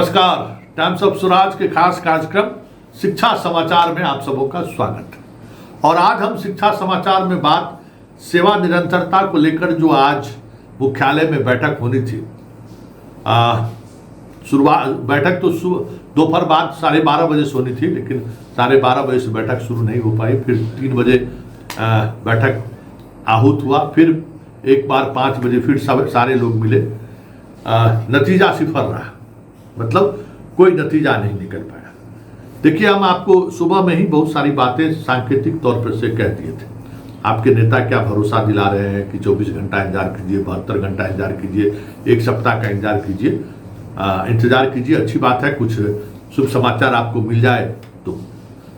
नमस्कार। Times of Swaraj के खास कार्यक्रम शिक्षा समाचार में आप सबों का स्वागत है। और आज हम शिक्षा समाचार में बात सेवा निरंतरता को लेकर जो आज मुख्यालय में बैठक होनी थी। शुरुआत बैठक तो दोपहर बाद 12:30 बजे से होनी थी, लेकिन 12:30 बजे से बैठक शुरू नहीं हो पाई। फिर 3 बजे बैठक आहूत हुआ, फिर एक बार 5 बजे फिर सारे लोग मिले। नतीजा सिफर रहा, मतलब कोई नतीजा नहीं निकल पाया। देखिए, हम आपको सुबह में ही बहुत सारी बातें सांकेतिक तौर पर से कह दिए थे। आपके नेता क्या भरोसा दिला रहे हैं कि 24 घंटा इंतजार कीजिए, 72 घंटा इंतजार कीजिए, 1 सप्ताह का इंतजार कीजिए। इंतजार कीजिए, अच्छी बात है। कुछ शुभ समाचार आपको मिल जाए तो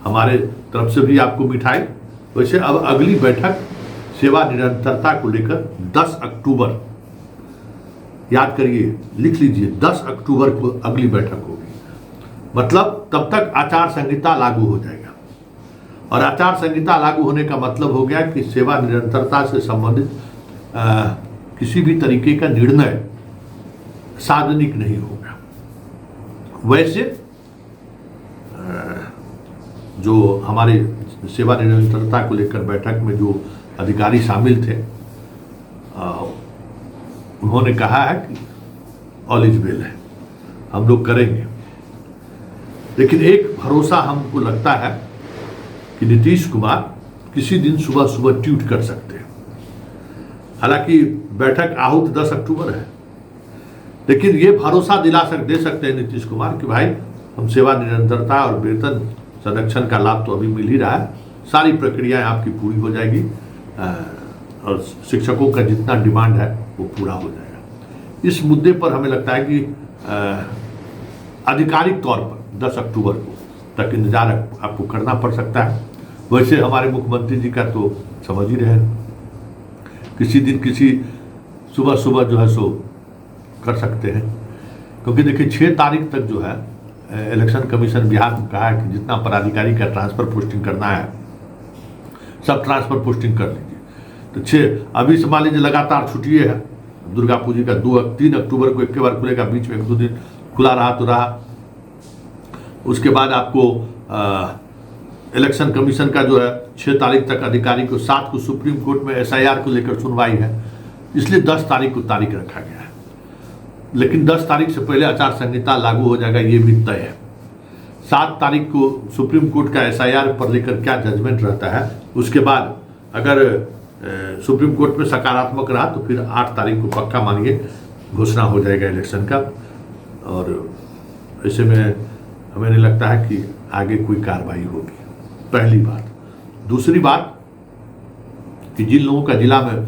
हमारे तरफ से भी आपको मिठाई। वैसे अब अगली बैठक सेवा निरंतरता को लेकर 10 अक्टूबर, याद करिए, लिख लीजिए, 10 अक्टूबर को अगली बैठक होगी। मतलब तब तक आचार संहिता लागू हो जाएगा। और आचार संहिता लागू होने का मतलब हो गया कि सेवा निरंतरता से संबंधित किसी भी तरीके का निर्णय सार्वजनिक नहीं होगा। वैसे जो हमारे सेवा निरंतरता को लेकर बैठक में जो अधिकारी शामिल थे, उन्होंने कहा है कि ऑल इज वेल है, हम लोग करेंगे। लेकिन एक भरोसा हमको लगता है कि नीतीश कुमार किसी दिन सुबह सुबह ट्वीट कर सकते हैं। हालांकि बैठक आहूत 10 अक्टूबर है, लेकिन ये भरोसा दे सकते हैं नीतीश कुमार कि भाई, हम सेवा निरंतरता और वेतन संरक्षण का लाभ तो अभी मिल ही रहा है, सारी प्रक्रियाएं आपकी पूरी हो जाएगी और शिक्षकों का जितना डिमांड है वो पूरा हो जाएगा। इस मुद्दे पर हमें लगता है कि आधिकारिक तौर पर 10 अक्टूबर को तक इंतजार आपको करना पड़ सकता है। वैसे हमारे मुख्यमंत्री जी का तो समझ ही रहे, किसी दिन किसी सुबह सुबह जो है सो कर सकते हैं। क्योंकि देखिए, 6 तारीख तक जो है इलेक्शन कमीशन बिहार ने कहा है कि जितना पदाधिकारी का ट्रांसफर पोस्टिंग करना है सब ट्रांसफर पोस्टिंग कर लीजिए। तो 6 अभी से मान लीजिए लगातार छुट्टियां है। दुर्गा पूजा का 3 अक्टूबर को एक बार खुलेगा, बीच में 1-2 दिन खुला रहा तो रहा। उसके बाद आपको इलेक्शन कमीशन का जो है 6 तारीख तक अधिकारी को, 7 को सुप्रीम कोर्ट में SIR को लेकर सुनवाई है, इसलिए 10 तारीख को तारीख रखा गया है। लेकिन 10 तारीख से पहले आचार संहिता लागू हो जाएगा, ये भी तय है। 7 तारीख को सुप्रीम कोर्ट का SIR पर लेकर क्या जजमेंट रहता है, उसके बाद अगर सुप्रीम कोर्ट में सकारात्मक रहा तो फिर 8 तारीख को पक्का मानिए घोषणा हो जाएगा इलेक्शन का। और ऐसे में हमें नहीं लगता है कि आगे कोई कार्रवाई होगी, पहली बात। दूसरी बात कि जिन लोगों का जिला में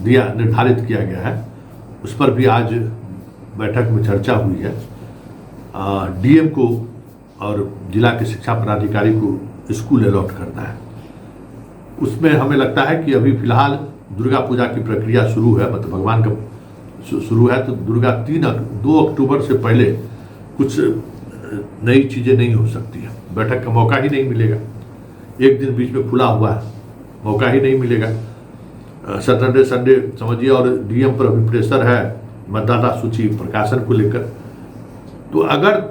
निर्धारित किया गया है, उस पर भी आज बैठक में चर्चा हुई है। DM को और जिला के शिक्षा पदाधिकारी को स्कूल अलॉट करना है। उसमें हमें लगता है कि अभी फिलहाल दुर्गा पूजा की प्रक्रिया शुरू है, मतलब भगवान का शुरू है, तो 2 अक्टूबर से पहले कुछ नई चीज़ें नहीं हो सकती है। बैठक का मौका ही नहीं मिलेगा, एक दिन बीच में खुला हुआ है, मौका ही नहीं मिलेगा। सैटरडे संडे समझिए, और DM पर अभी प्रेशर है मतदाता सूची प्रकाशन को लेकर। तो अगर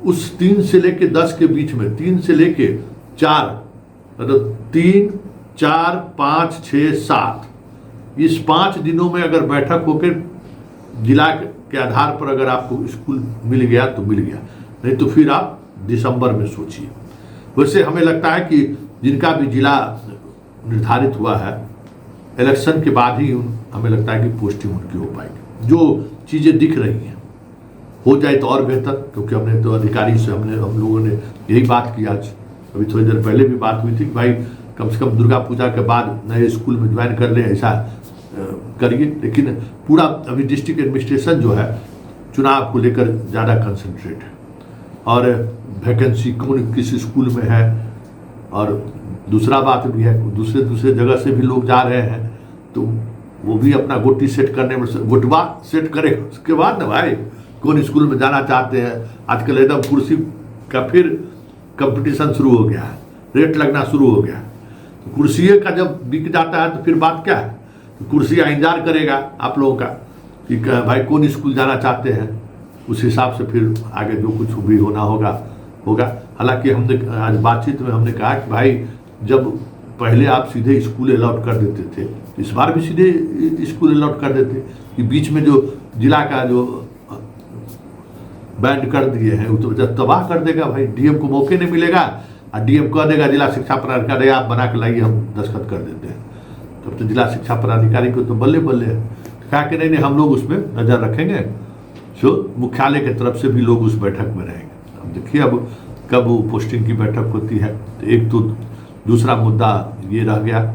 उस 3 से लेके 10 के बीच में, 3 से लेके 4, मतलब 3, 4, 5, 6, 7, इस 5 दिनों में अगर बैठक होकर जिला के आधार पर अगर आपको स्कूल मिल गया तो मिल गया, नहीं तो फिर आप दिसंबर में सोचिए। वैसे हमें लगता है कि जिनका भी जिला निर्धारित हुआ है, इलेक्शन के बाद ही हमें लगता है कि पोस्टिंग उनकी हो पाएगी। जो चीज़ें दिख रही हैं हो जाए तो और बेहतर, क्योंकि हमने तो अधिकारी से हम लोगों ने यही बात की। आज अभी थोड़ी देर पहले भी बात हुई थी कि भाई कम से कम दुर्गा पूजा के बाद नए स्कूल में ज्वाइन कर लें, ऐसा करिए। लेकिन पूरा अभी डिस्ट्रिक्ट एडमिनिस्ट्रेशन जो है चुनाव को लेकर ज़्यादा कंसंट्रेट है, और वैकेंसी कौन किस स्कूल में है। और दूसरा बात भी है, दूसरे जगह से भी लोग जा रहे हैं, तो वो भी अपना गोटी सेट करने में, गोटवा सेट करे, उसके बाद ना भाई कौन स्कूल में जाना चाहते हैं। आजकल एकदम कुर्सी का फिर कंपटीशन शुरू हो गया है, रेट लगना शुरू हो गया है। तो कुर्सी का जब बिक जाता है तो फिर बात क्या है, तो कुर्सी इंतजार करेगा आप लोगों का कि भाई कौन स्कूल जाना चाहते हैं। उस हिसाब से फिर आगे जो कुछ भी होना होगा। हालांकि हमने आज बातचीत में हमने कहा कि भाई जब पहले आप सीधे स्कूल अलॉट कर देते थे, इस बार भी सीधे स्कूल अलॉट कर देते कि बीच में जो जिला का जो बैंड कर दिए हैं वो तो जब तबाह कर देगा भाई। डीएम को मौके नहीं मिलेगा और डीएम कह देगा जिला शिक्षा पदाधिकारी आप बना के लाइए, हम दस्तखत कर देते हैं। तब तो जिला शिक्षा पदाधिकारी को तो बल्ले बल्ले है। कहा कि नहीं हम लोग उसमें नज़र रखेंगे, जो मुख्यालय की तरफ से भी लोग उस बैठक में रहेंगे। अब देखिए अब कब वो पोस्टिंग की बैठक होती है। तो एक तो दूसरा मुद्दा ये रह गया,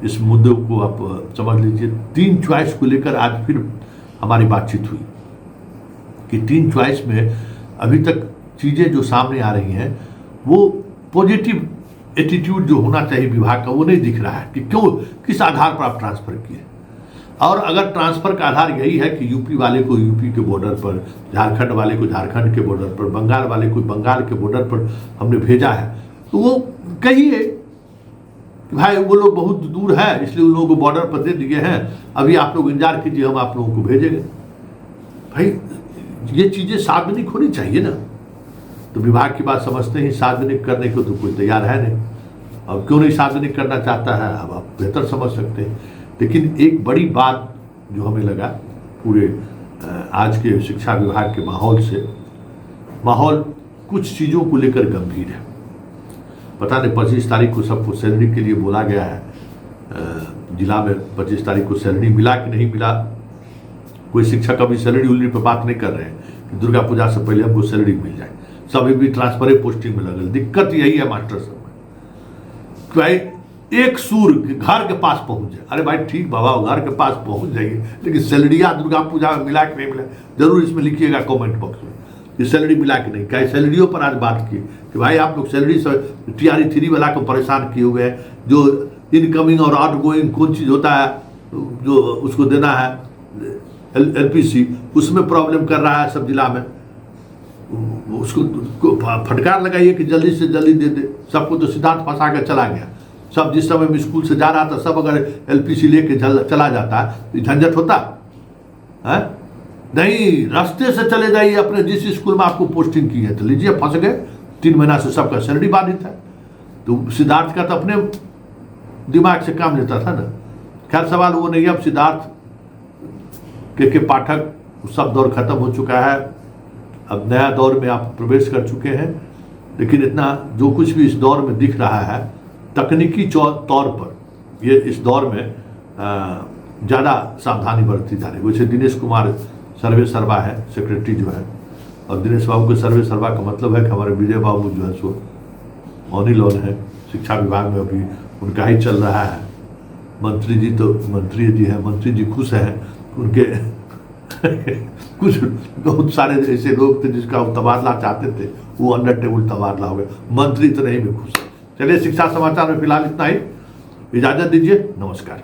इस मुद्दे को आप समझ लीजिए 3 चॉइस को लेकर आज फिर हमारी बातचीत हुई कि 3 चॉइस में अभी तक चीज़ें जो सामने आ रही हैं वो पॉजिटिव एटीट्यूड जो होना चाहिए विभाग का वो नहीं दिख रहा है कि क्यों किस आधार पर आप ट्रांसफ़र किए। और अगर ट्रांसफ़र का आधार यही है कि यूपी वाले को यूपी के बॉर्डर पर, झारखंड वाले को झारखंड के बॉर्डर पर, बंगाल वाले को बंगाल के बॉर्डर पर हमने भेजा है, तो वो कहिए भाई वो लोग बहुत दूर है इसलिए उन लोगों को बॉर्डर पर दे दिए हैं, अभी आप लोग इंतजार कीजिए हम आप लोगों को भेजेंगे। भाई ये चीज़ें सार्वजनिक होनी चाहिए ना। तो विभाग की बात समझते ही सार्वजनिक करने को तो कोई तैयार है नहीं। अब क्यों नहीं सार्वजनिक करना चाहता है अब आप बेहतर समझ सकते हैं। लेकिन एक बड़ी बात जो हमें लगा पूरे आज के शिक्षा विभाग के माहौल कुछ चीज़ों को लेकर गंभीर है। पता नहीं 25 तारीख को सबको सैलरी के लिए बोला गया है, जिला में 25 तारीख को सैलरी मिला कि नहीं मिला। कोई शिक्षक अभी सैलरी उलरी पर बात नहीं कर रहे हैं कि दुर्गा पूजा से पहले हमको सैलरी मिल जाए, सभी भी ट्रांसफर पोस्टिंग में लगल। दिक्कत यही है मास्टर सब में, भाई एक सूर घर के पास पहुंच जाए। अरे भाई ठीक बाबा घर के पास पहुंच जाइए, लेकिन सैलरिया दुर्गा पूजा में मिला कि नहीं मिला जरूर इसमें लिखिएगा कमेंट बॉक्स में कि सैलरी मिला कि नहीं। क्या सैलरियों पर आज बात की कि भाई आप लोग सैलरी से TRE 3 वाला को परेशान किए हुए हैं, जो इनकमिंग और आउट गोइंग कौन चीज़ होता है जो उसको देना है LPC, उसमें प्रॉब्लम कर रहा है सब जिला में। उसको फटकार लगाइए कि जल्दी से जल्दी दे दे। सबको तो सिद्धांत फंसा कर चला गया। सब जिस समय में स्कूल से जा रहा था सब अगर LPC लेके चला जाता तो झंझट होता है नहीं। रास्ते से चले जाइए अपने जिस स्कूल में आपको पोस्टिंग की है, तो लीजिए फंस गए। 3 महीना से सबका सैलरी बाधित है। तो सिद्धार्थ का तो अपने दिमाग से काम लेता था ना। खैर सवाल वो नहीं है। अब सिद्धार्थ के पाठक सब दौर खत्म हो चुका है, अब नया दौर में आप प्रवेश कर चुके हैं। लेकिन इतना जो कुछ भी इस दौर में दिख रहा है तकनीकी तौर पर ये इस दौर में ज़्यादा सावधानी बरती जा रही है। वैसे दिनेश कुमार सर्वे सर्वा है सेक्रेटरी जो है, और दिनेश बाबू के सर्वे सर्वा का मतलब है कि हमारे विजय बाबू जो है सो ऑन ही लॉन है शिक्षा विभाग में, अभी उनका ही चल रहा है। मंत्री जी खुश हैं उनके कुछ बहुत सारे ऐसे लोग थे जिसका तबादला चाहते थे, वो अंडर टेबल तबादला हो गया। मंत्री तो नहीं भी खुश है। चलिए शिक्षा समाचार में फिलहाल इतना ही, इजाज़त दीजिए, नमस्कार।